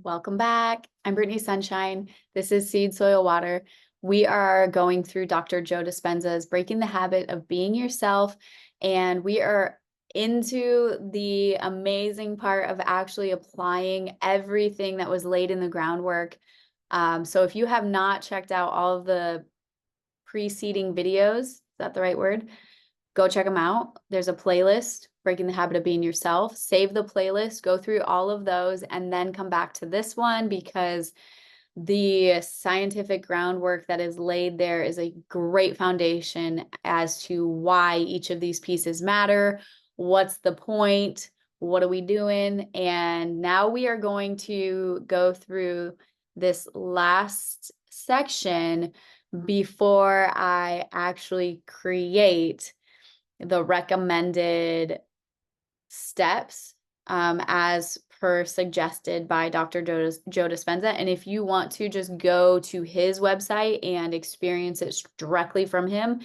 Welcome back. I'm Brittany Sunshyne. This is SeedSoilWater. We are going through Dr. Joe Dispenza's Breaking the Habit of Being Yourself, and we are into the amazing part of actually applying everything that was laid in the groundwork. So if you have not checked out all of the preceding videos, is that the right word? Go check them out. There's a playlist, Breaking the Habit of Being Yourself. Save the playlist, go through all of those, and then come back to this one because the scientific groundwork that is laid there is a great foundation as to why each of these pieces matter, what's the point, what are we doing, and now we are going to go through this last section before I actually create the recommended steps as per suggested by Dr. Joe Dispenza. And if you want to just go to his website and experience it directly from him,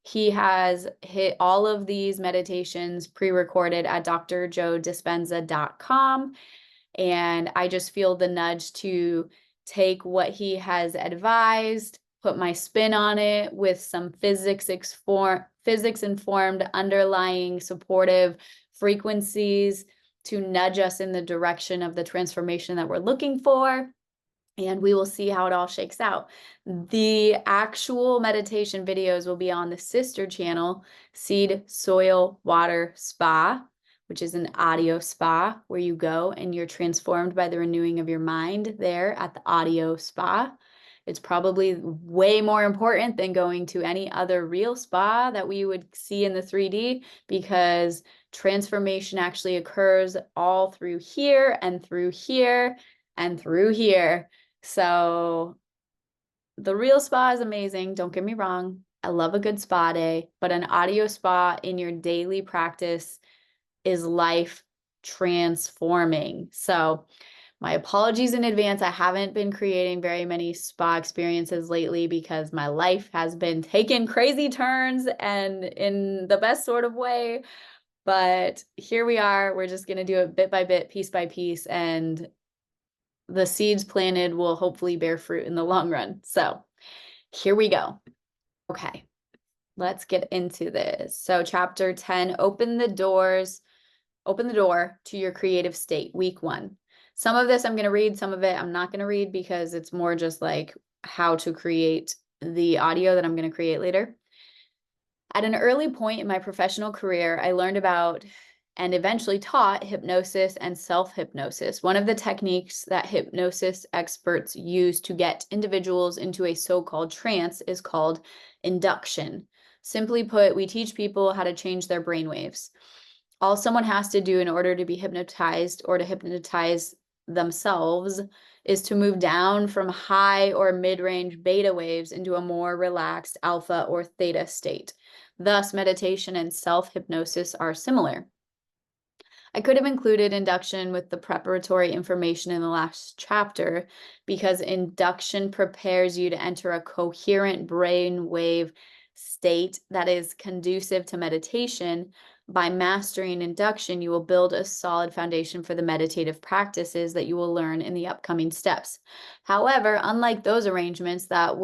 he has hit all of these meditations pre-recorded at drjoedispenza.com. And I just feel the nudge to take what he has advised, put my spin on it with some physics-informed underlying supportive frequencies to nudge us in the direction of the transformation that we're looking for. And we will see how it all shakes out. The actual meditation videos will be on the sister channel, Seed, Soil, Water, Spa, which is an audio spa where you go and you're transformed by the renewing of your mind there at the audio spa. It's probably way more important than going to any other real spa that we would see in the 3D because transformation actually occurs all through here and through here and through here. So the real spa is amazing. Don't get me wrong. I love a good spa day, but an audio spa in your daily practice is life transforming. So my apologies in advance. I haven't been creating very many spa experiences lately because my life has been taking crazy turns and in the best sort of way. But here we are. We're just going to do it bit by bit, piece by piece, and the seeds planted will hopefully bear fruit in the long run. So here we go. Okay, let's get into this. So chapter 10, open the door to your creative state, week 1. Some of this I'm going to read, some of it I'm not going to read because it's more just like how to create the audio that I'm going to create later. At an early point in my professional career, I learned about and eventually taught hypnosis and self-hypnosis. One of the techniques that hypnosis experts use to get individuals into a so-called trance is called induction. Simply put, we teach people how to change their brainwaves. All someone has to do in order to be hypnotized or to hypnotize themselves is to move down from high or mid-range beta waves into a more relaxed alpha or theta state. Thus, meditation and self-hypnosis are similar. I could have included induction with the preparatory information in the last chapter because induction prepares you to enter a coherent brainwave state that is conducive to meditation. By mastering induction, you will build a solid foundation for the meditative practices that you will learn in the upcoming steps. However, unlike those arrangements that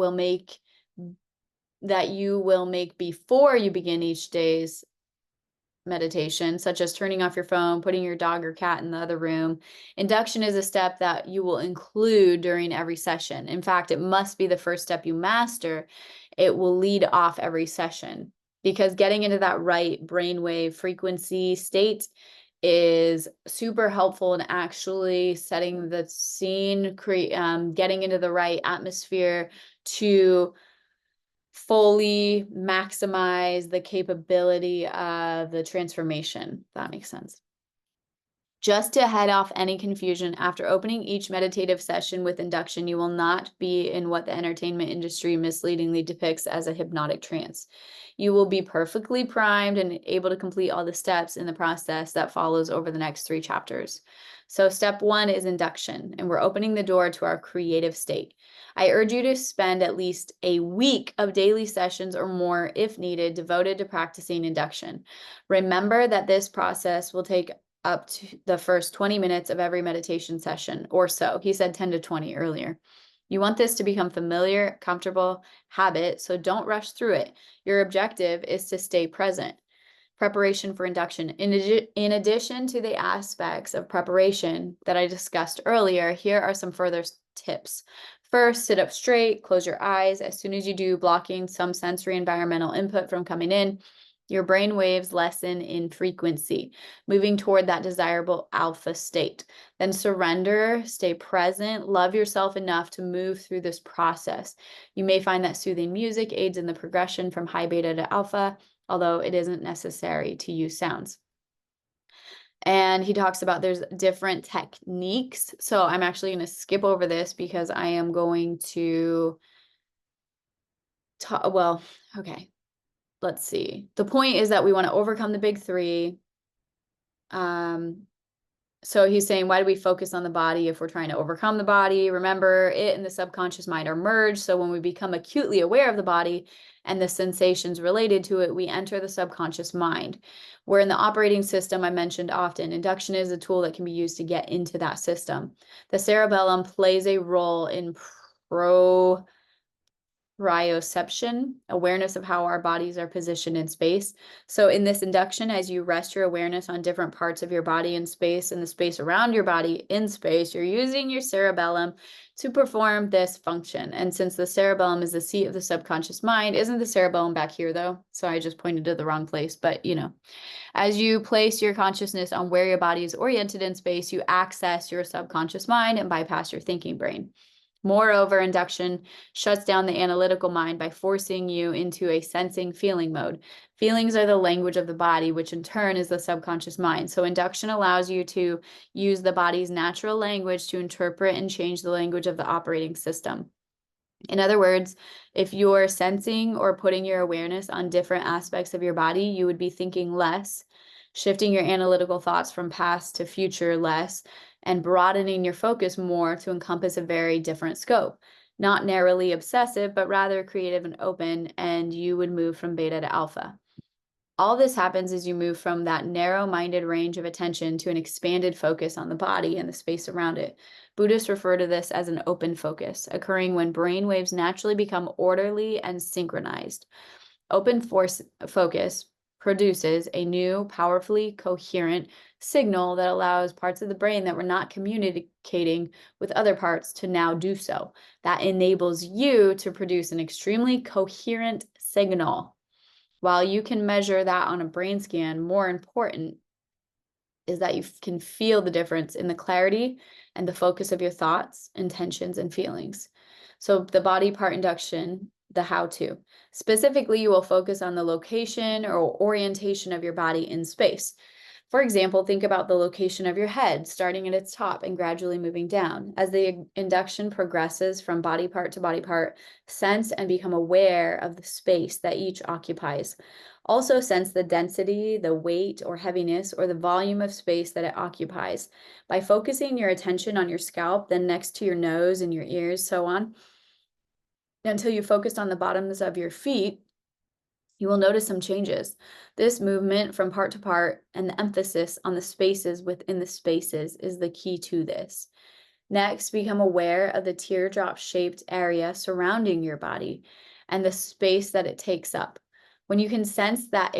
you will make before you begin each day's meditation, such as turning off your phone, putting your dog or cat in the other room, induction is a step that you will include during every session. In fact, it must be the first step you master. It will lead off every session because getting into that right brainwave frequency state is super helpful in actually setting the scene, getting into the right atmosphere to fully maximize the capability of the transformation. If that makes sense. Just to head off any confusion, after opening each meditative session with induction, you will not be in what the entertainment industry misleadingly depicts as a hypnotic trance. You will be perfectly primed and able to complete all the steps in the process that follows over the next 3 chapters. So step 1 is induction, and we're opening the door to our creative state. I urge you to spend at least a week of daily sessions or more, if needed, devoted to practicing induction. Remember that this process will take up to the first 20 minutes of every meditation session or so. He said 10 to 20 earlier. You want this to become familiar, comfortable habit, so don't rush through it. Your objective is to stay present. Preparation for induction. In addition to the aspects of preparation that I discussed earlier, here are some further tips. First, sit up straight, close your eyes. As soon as you do, blocking some sensory environmental input from coming in, your brain waves lessen in frequency, moving toward that desirable alpha state. Then surrender, stay present, love yourself enough to move through this process. You may find that soothing music aids in the progression from high beta to alpha, although it isn't necessary to use sounds. And he talks about there's different techniques. So I'm actually going to skip over this because I am going to talk, well, okay, let's see. The point is that we want to overcome the big three. So he's saying, why do we focus on the body if we're trying to overcome the body? Remember, it and the subconscious mind are merged. So when we become acutely aware of the body and the sensations related to it, we enter the subconscious mind. Where in the operating system, I mentioned often, induction is a tool that can be used to get into that system. The cerebellum plays a role in proprioception, awareness of how our bodies are positioned in space. So in this induction, as you rest your awareness on different parts of your body in space and the space around your body in space, you're using your cerebellum to perform this function. And since the cerebellum is the seat of the subconscious mind, isn't the cerebellum back here though? So I just pointed to the wrong place, but you know, as you place your consciousness on where your body is oriented in space, you access your subconscious mind and bypass your thinking brain. Moreover, induction shuts down the analytical mind by forcing you into a sensing feeling mode. Feelings are the language of the body, which in turn is the subconscious mind. So induction allows you to use the body's natural language to interpret and change the language of the operating system. In other words, if you're sensing or putting your awareness on different aspects of your body, you would be thinking less, shifting your analytical thoughts from past to future less, and broadening your focus more to encompass a very different scope. Not narrowly obsessive, but rather creative and open, and you would move from beta to alpha. All this happens as you move from that narrow-minded range of attention to an expanded focus on the body and the space around it. Buddhists refer to this as an open focus, occurring when brain waves naturally become orderly and synchronized. Open focus produces a new, powerfully coherent signal that allows parts of the brain that were not communicating with other parts to now do so. That enables you to produce an extremely coherent signal. While you can measure that on a brain scan, more important is that you can feel the difference in the clarity and the focus of your thoughts, intentions, and feelings. So the body part induction, the how-to. Specifically, you will focus on the location or orientation of your body in space. For example, think about the location of your head, starting at its top and gradually moving down. As the induction progresses from body part to body part, sense and become aware of the space that each occupies. Also sense the density, the weight or heaviness, or the volume of space that it occupies. By focusing your attention on your scalp, then next to your nose and your ears, so on, until you focus on the bottoms of your feet, you will notice some changes. This movement from part to part and the emphasis on the spaces within the spaces is the key to this. Next, become aware of the teardrop-shaped area surrounding your body and the space that it takes up. When you can sense that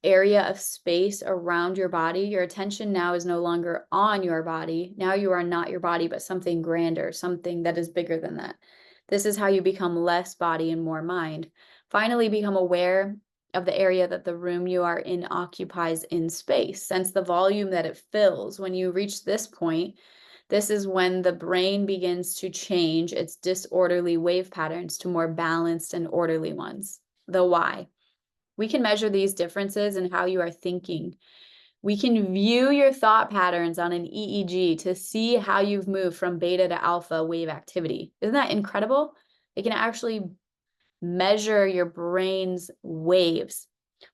area of space around your body, your attention now is no longer on your body. Now you are not your body, but something grander, something that is bigger than that. This is how you become less body and more mind. Finally, become aware of the area that the room you are in occupies in space. Sense the volume that it fills. When you reach this point, this is when the brain begins to change its disorderly wave patterns to more balanced and orderly ones. The why. We can measure these differences in how you are thinking. We can view your thought patterns on an EEG to see how you've moved from beta to alpha wave activity. Isn't that incredible? It can actually measure your brain's waves.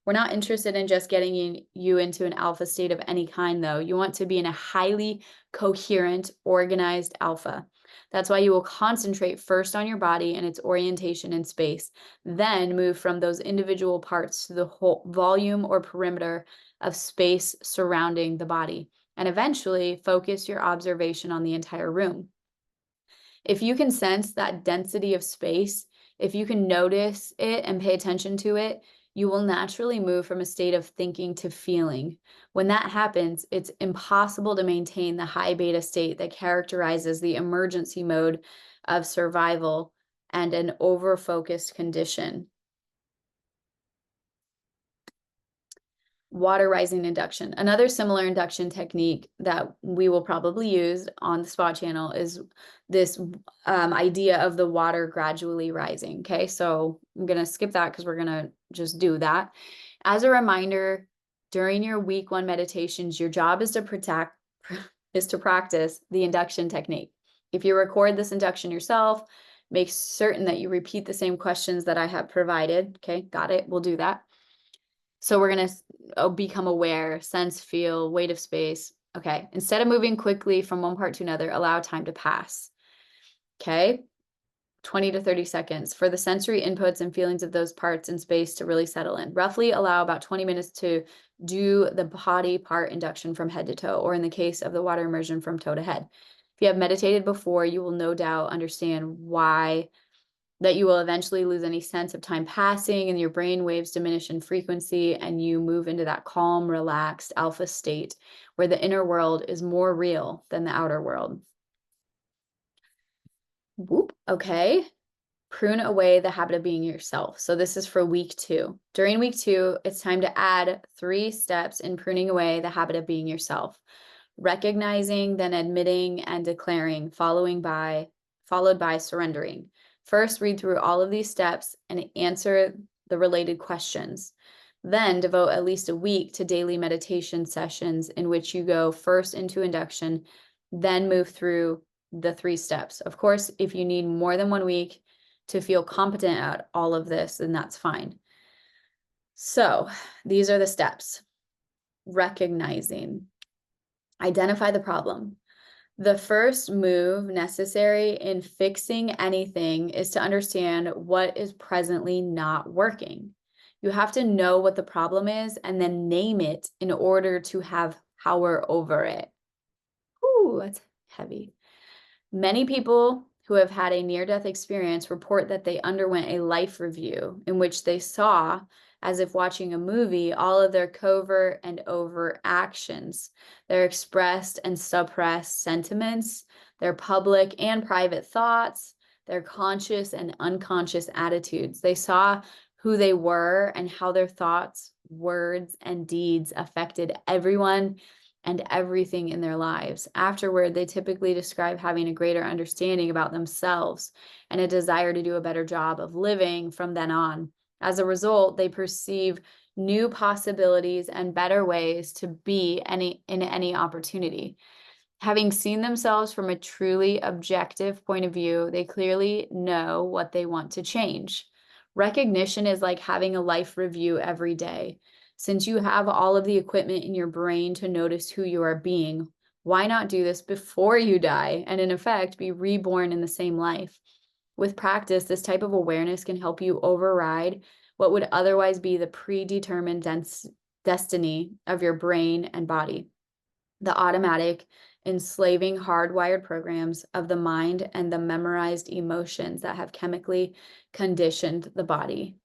We're not interested in just getting you into an alpha state of any kind, though. You want to be in a highly coherent, organized alpha. That's why you will concentrate first on your body and its orientation in space, then move from those individual parts to the whole volume or perimeter of space surrounding the body. and eventually focus your observation on the entire room. If you can sense that density of space, if you can notice it and pay attention to it, you will naturally move from a state of thinking to feeling. When that happens, it's impossible to maintain the high beta state that characterizes the emergency mode of survival and an over-focused condition. Water rising induction. Another similar induction technique that we will probably use on the spa channel is this idea of the water gradually rising. Okay, so I'm going to skip that because we're going to just do that. As a reminder, during your week 1 meditations, your job is to practice the induction technique. If you record this induction yourself, make certain that you repeat the same questions that I have provided. Okay, got it. We'll do that. So we're going to become aware, sense, feel, weight of space. Okay. Instead of moving quickly from one part to another, allow time to pass. Okay. 20 to 30 seconds for the sensory inputs and feelings of those parts in space to really settle in. Roughly allow about 20 minutes to do the body part induction from head to toe, or in the case of the water immersion, from toe to head. If you have meditated before, you will no doubt understand why that you will eventually lose any sense of time passing and your brain waves diminish in frequency, and you move into that calm, relaxed alpha state where the inner world is more real than the outer world. Whoop. Okay. Prune away the habit of being yourself. So this is for week 2. During week 2, it's time to add 3 steps in pruning away the habit of being yourself. Recognizing, then admitting and declaring, followed by surrendering. First, read through all of these steps and answer the related questions. Then devote at least a week to daily meditation sessions in which you go first into induction, then move through the 3 steps. Of course, if you need more than 1 week to feel competent at all of this, then that's fine. So these are the steps. Recognizing. Identify the problem. The first move necessary in fixing anything is to understand what is presently not working. You have to know what the problem is and then name it in order to have power over it. Ooh, that's heavy. Many people who have had a near-death experience report that they underwent a life review in which they saw, as if watching a movie, all of their covert and overt actions, their expressed and suppressed sentiments, their public and private thoughts, their conscious and unconscious attitudes. They saw who they were and how their thoughts, words, and deeds affected everyone and everything in their lives. Afterward, they typically describe having a greater understanding about themselves and a desire to do a better job of living from then on. As a result, they perceive new possibilities and better ways to be in any opportunity. Having seen themselves from a truly objective point of view, they clearly know what they want to change. Recognition is like having a life review every day. Since you have all of the equipment in your brain to notice who you are being, why not do this before you die and in effect be reborn in the same life? With practice, this type of awareness can help you override what would otherwise be the predetermined destiny of your brain and body, the automatic, enslaving, hardwired programs of the mind and the memorized emotions that have chemically conditioned the body.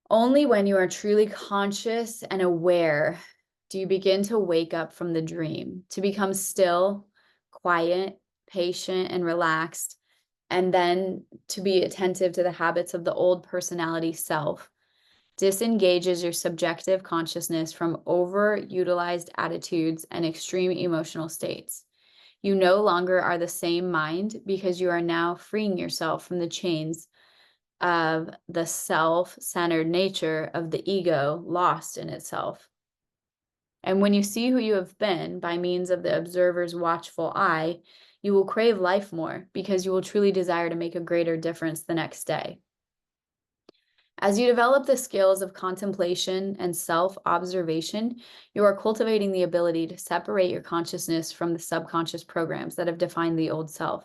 Only when you are truly conscious and aware do you begin to wake up from the dream, to become still, quiet, patient, and relaxed, and then to be attentive to the habits of the old personality self. Disengages your subjective consciousness from overutilized attitudes and extreme emotional states. You no longer are the same mind because you are now freeing yourself from the chains of the self-centered nature of the ego lost in itself. And when you see who you have been by means of the observer's watchful eye, you will crave life more because you will truly desire to make a greater difference the next day. As you develop the skills of contemplation and self-observation, you are cultivating the ability to separate your consciousness from the subconscious programs that have defined the old self.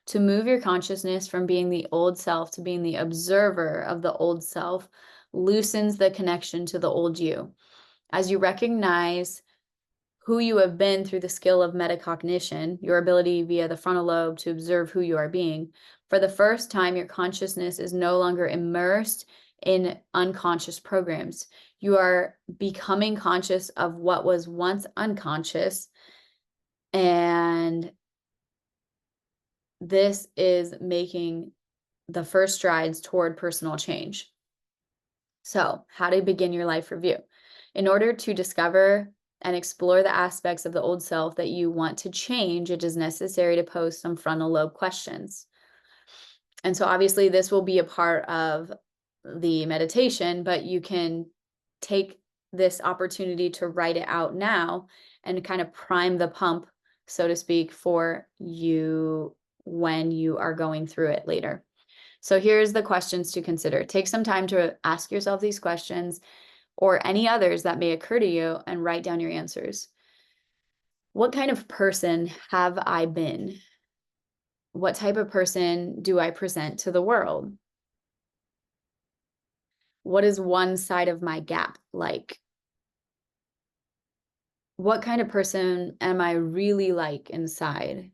To move your consciousness from being the old self to being the observer of the old self loosens the connection to the old you. As you recognize who you have been through the skill of metacognition, your ability via the frontal lobe to observe who you are being, for the first time, your consciousness is no longer immersed in unconscious programs. You are becoming conscious of what was once unconscious, and this is making the first strides toward personal change. So, how to begin your life review? In order to discover and explore the aspects of the old self that you want to change, it is necessary to pose some frontal lobe questions. And so obviously this will be a part of the meditation, but you can take this opportunity to write it out now and kind of prime the pump, so to speak, for you when you are going through it later. So here's the questions to consider. Take some time to ask yourself these questions or any others that may occur to you and write down your answers. What kind of person have I been? What type of person do I present to the world? What is one side of my gap like? What kind of person am I really like inside?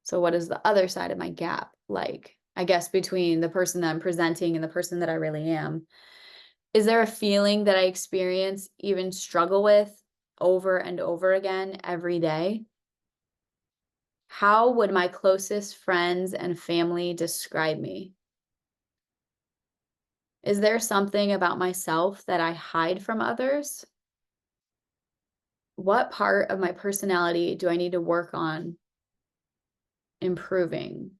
So what is the other side of my gap like? I guess between the person that I'm presenting and the person that I really am. Is there a feeling that I experience, even struggle with over and over again every day? How would my closest friends and family describe me? Is there something about myself that I hide from others? What part of my personality do I need to work on improving?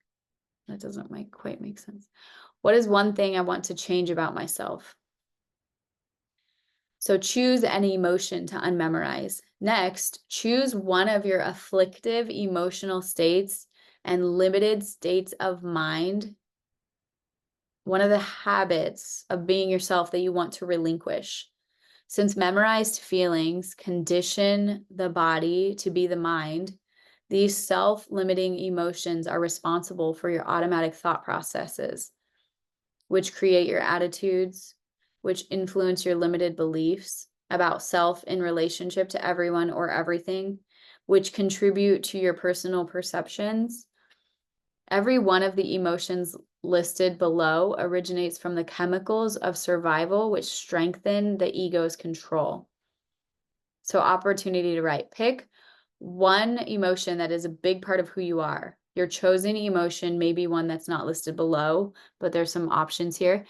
That doesn't quite make sense. What is one thing I want to change about myself? So choose any emotion to unmemorize. Next, choose one of your afflictive emotional states and limited states of mind. One of the habits of being yourself that you want to relinquish. Since memorized feelings condition the body to be the mind, these self-limiting emotions are responsible for your automatic thought processes, which create your attitudes, which influence your limited beliefs about self in relationship to everyone or everything, which contribute to your personal perceptions. Every one of the emotions listed below originates from the chemicals of survival, which strengthen the ego's control. So opportunity to write. Pick one emotion that is a big part of who you are. Your chosen emotion may be one that's not listed below, but there's some options here,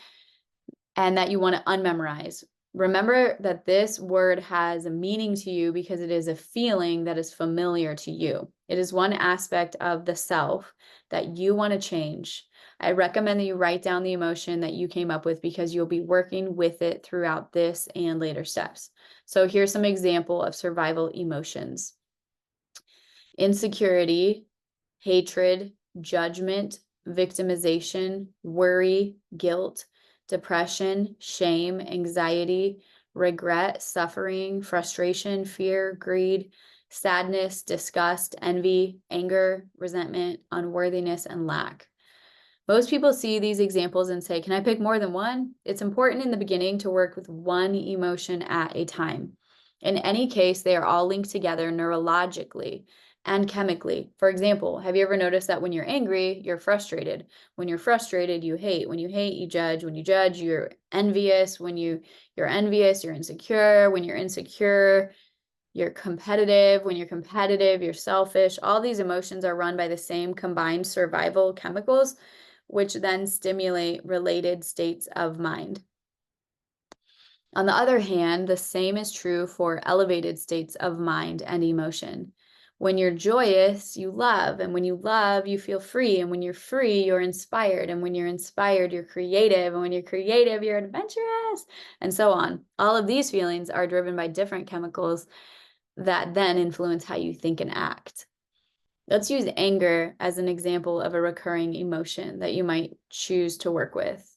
and that you want to unmemorize. Remember that this word has a meaning to you because it is a feeling that is familiar to you. It is one aspect of the self that you want to change. I recommend that you write down the emotion that you came up with because you'll be working with it throughout this and later steps. So here's some example of survival emotions. Insecurity, hatred, judgment, victimization, worry, guilt, depression, shame, anxiety, regret, suffering, frustration, fear, greed, sadness, disgust, envy, anger, resentment, unworthiness, and lack. Most people see these examples and say, can I pick more than one? It's important in the beginning to work with one emotion at a time. In any case, they are all linked together neurologically and chemically. For example, have you ever noticed that when you're angry, you're frustrated? When you're frustrated, you hate. When you hate, you judge. When you judge, you're envious. When you're envious, you're insecure. When you're insecure, you're competitive. When you're competitive, you're selfish. All these emotions are run by the same combined survival chemicals, which then stimulate related states of mind. On the other hand, the same is true for elevated states of mind and emotion. When you're joyous, you love, and when you love, you feel free, and when you're free, you're inspired, and when you're inspired, you're creative, and when you're creative, you're adventurous, and so on. All of these feelings are driven by different chemicals that then influence how you think and act. Let's use anger as an example of a recurring emotion that you might choose to work with.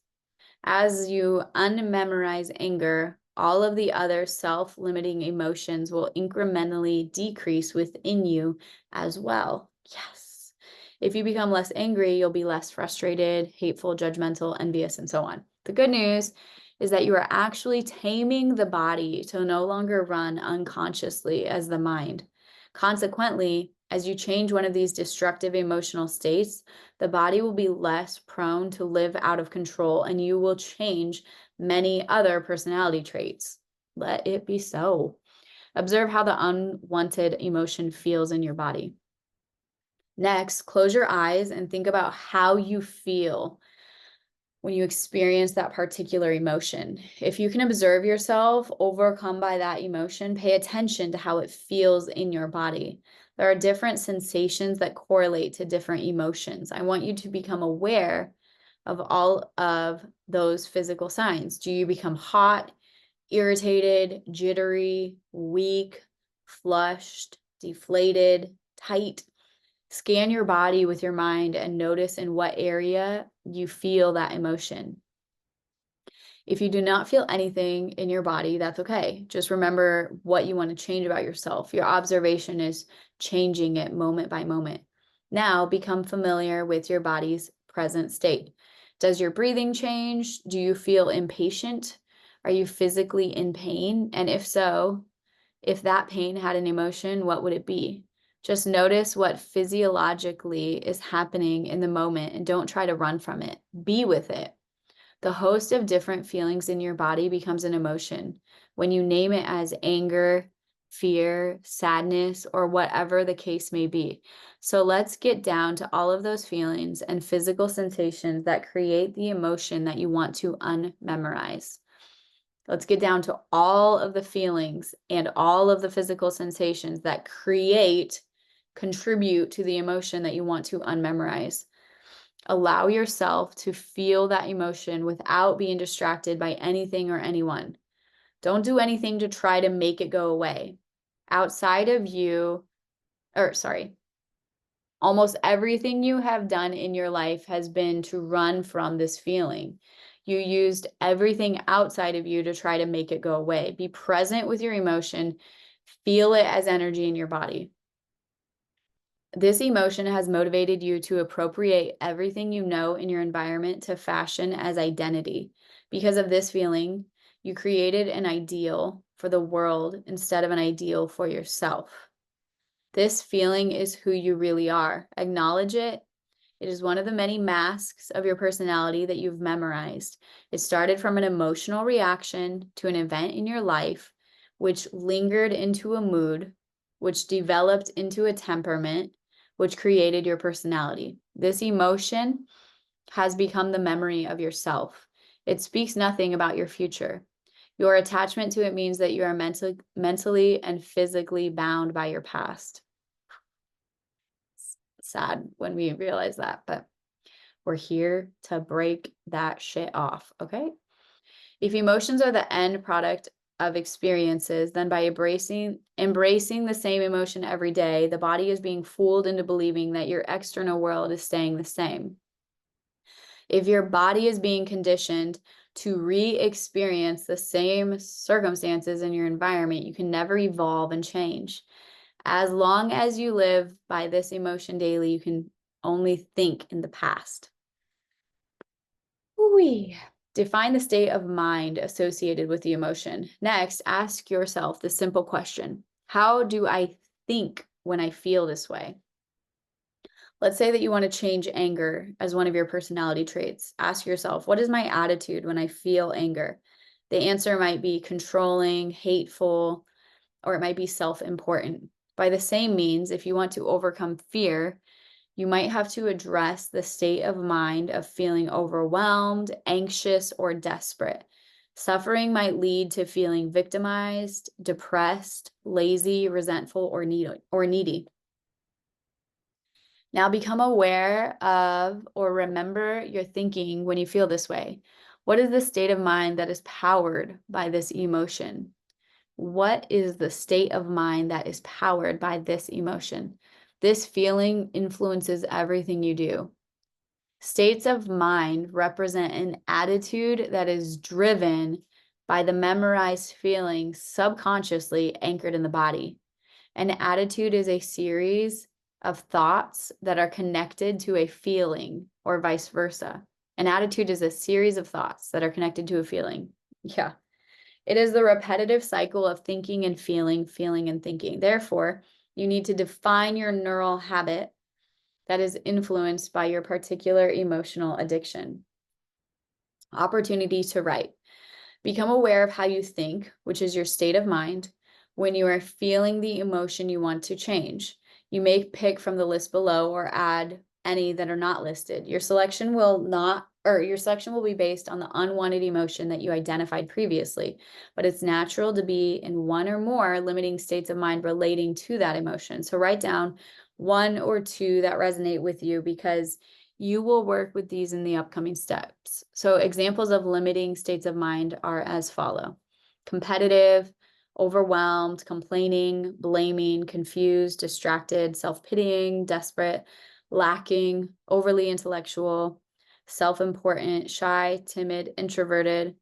As you unmemorize anger, all of the other self-limiting emotions will incrementally decrease within you as well. Yes. If you become less angry, you'll be less frustrated, hateful, judgmental, envious, and so on. The good news is that you are actually taming the body to no longer run unconsciously as the mind. Consequently, as you change one of these destructive emotional states, the body will be less prone to live out of control, and you will change many other personality traits. Let it be so. Observe how the unwanted emotion feels in your body. Next, close your eyes and think about how you feel when you experience that particular emotion. If you can observe yourself overcome by that emotion, pay attention to how it feels in your body. There are different sensations that correlate to different emotions. I want you to become aware of all of those physical signs. Do you become hot, irritated, jittery, weak, flushed, deflated, tight? Scan your body with your mind and notice in what area you feel that emotion. If you do not feel anything in your body, that's okay. Just remember what you want to change about yourself. Your observation is changing it moment by moment. Now become familiar with your body's present state. Does your breathing change? Do you feel impatient? Are you physically in pain? And if so, if that pain had an emotion, what would it be? Just notice what physiologically is happening in the moment and don't try to run from it. Be with it. The host of different feelings in your body becomes an emotion when you name it as anger, fear, sadness, or whatever the case may be. So let's get down to all of those feelings and physical sensations that create the emotion that you want to unmemorize. Let's get down to all of the feelings and all of the physical sensations that contribute to the emotion that you want to unmemorize. Allow yourself to feel that emotion without being distracted by anything or anyone. Don't do anything to try to make it go away. Almost everything you have done in your life has been to run from this feeling. You used everything outside of you to try to make it go away. Be present with your emotion. Feel it as energy in your body. This emotion has motivated you to appropriate everything you know in your environment to fashion as identity. Because of this feeling, you created an ideal for the world instead of an ideal for yourself. This feeling is who you really are. Acknowledge it. It is one of the many masks of your personality that you've memorized. It started from an emotional reaction to an event in your life, which lingered into a mood, which developed into a temperament, which created your personality. This emotion has become the memory of yourself. It speaks nothing about your future. Your attachment to it means that you are mentally and physically bound by your past. Sad when we realize that, but we're here to break that shit off, okay? If emotions are the end product of experiences, then by embracing the same emotion every day, the body is being fooled into believing that your external world is staying the same. If your body is being conditioned to re-experience the same circumstances in your environment, you can never evolve and change. As long as you live by this emotion daily, you can only think in the past. Ooh-wee. Define the state of mind associated with the emotion. Next, ask yourself the simple question: how do I think when I feel this way? Let's say that you want to change anger as one of your personality traits. Ask yourself, what is my attitude when I feel anger? The answer might be controlling, hateful, or it might be self-important. By the same means, if you want to overcome fear, you might have to address the state of mind of feeling overwhelmed, anxious, or desperate. Suffering might lead to feeling victimized, depressed, lazy, resentful, or needy. Now become aware of or remember your thinking when you feel this way. What is the state of mind that is powered by this emotion? What is the state of mind that is powered by this emotion? This feeling influences everything you do. States of mind represent an attitude that is driven by the memorized feelings subconsciously anchored in the body. An attitude is a series of thoughts that are connected to a feeling, or vice versa. An attitude is a series of thoughts that are connected to a feeling. Yeah. It is the repetitive cycle of thinking and feeling, feeling and thinking. Therefore, you need to define your neural habit that is influenced by your particular emotional addiction. Opportunity to write. Become aware of how you think, which is your state of mind, when you are feeling the emotion you want to change. You may pick from the list below or add any that are not listed. Your selection will be based on the unwanted emotion that you identified previously, but it's natural to be in one or more limiting states of mind relating to that emotion. So write down one or two that resonate with you, because you will work with these in the upcoming steps. So examples of limiting states of mind are as follow: competitive, overwhelmed, complaining, blaming, confused, distracted, self-pitying, desperate, lacking, overly intellectual, self-important, shy, timid, introverted,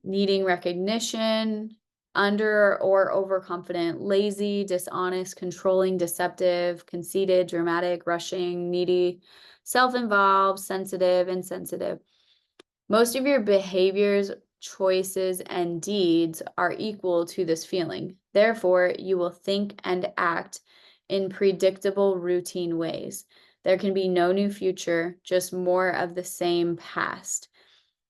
needing recognition, under or overconfident, lazy, dishonest, controlling, deceptive, conceited, dramatic, rushing, needy, self-involved, sensitive, insensitive. Most of your behaviors, choices, and deeds are equal to this feeling. Therefore, you will think and act in predictable, routine ways. There can be no new future, just more of the same past.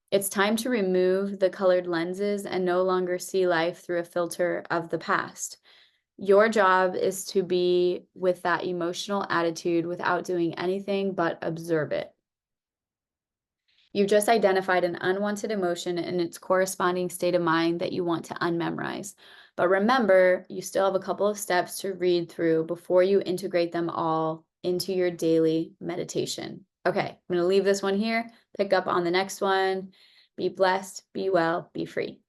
It's time to remove the colored lenses and no longer see life through a filter of the past. Your job is to be with that emotional attitude without doing anything but observe it. You've just identified an unwanted emotion and its corresponding state of mind that you want to unmemorize. But remember, you still have a couple of steps to read through before you integrate them all into your daily meditation. Okay, I'm going to leave this one here, pick up on the next one. Be blessed, be well, be free.